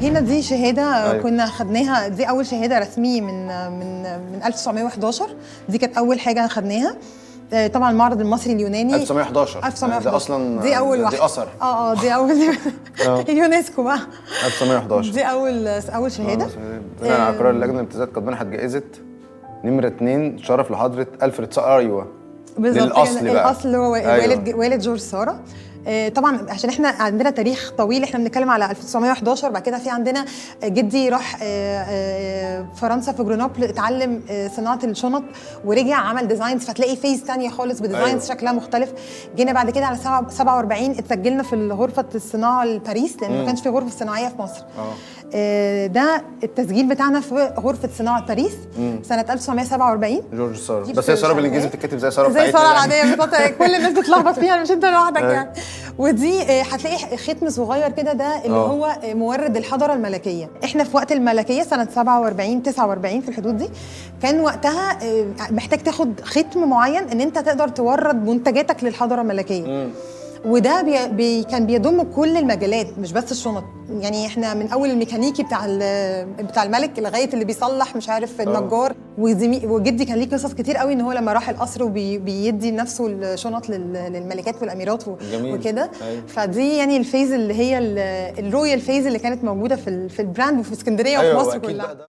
هنا دي شهاده أيوة. كنا خدناها، دي اول شهاده رسميه من 1911. دي كانت اول حاجه خدناها. طبعا المعرض المصري اليوناني 1911 1911 ده اصلا دي اول واحده، دي اثر دي اول اليونسكو بقى 1911 دي اول شهاده. بناء على قرار اللجنه الامتيازات قد منحت جائزه نمره 2 شرف لحضره الفريد سارة. ايوه بالظبط، للاصل بقى، الاصل هو أيوة. والد جورج سارة. طبعا عشان احنا عندنا تاريخ طويل، احنا بنتكلم على 1911. بعد كده في عندنا جدي راح فرنسا في جرونوبل، اتعلم صناعه الشنط ورجع عمل ديزاينز، فتلاقي فيز ثانيه خالص بديزاينز أيوة. شكلها مختلف. جينا بعد كده على 47 اتسجلنا في غرفه الصناعه لباريس، لان ما كانش في غرفه صناعيه في مصر. ده التسجيل بتاعنا في غرفه صناعه باريس سنه 1947. جورج سارة، بس هي سارة بالانجليزي بتتكتب زي سارة زي سارة العاديه بالظبط، كل الناس بتتلخبط فيها، مش انت لوحدك يعني. ودي هتلاقي ختم صغير كده، ده اللي هو مورد الحضاره الملكيه. احنا في وقت الملكيه سنه 47 49 في الحدود دي، كان وقتها محتاج تاخد ختم معين ان انت تقدر تورد منتجاتك للحضاره الملكيه. وده كان بيضم كل المجالات مش بس الشنط. يعني احنا من اول الميكانيكي بتاع الملك لغايه اللي بيصلح مش عارف النجار. وجدي كان ليه قصص كتير قوي ان هو لما راح القصر وبيدي نفسه الشنط للملكات والاميرات وكده. فدي يعني الفيز اللي هي الرويال فيز اللي كانت موجوده في البراند وفي اسكندريه وفي مصر كلها.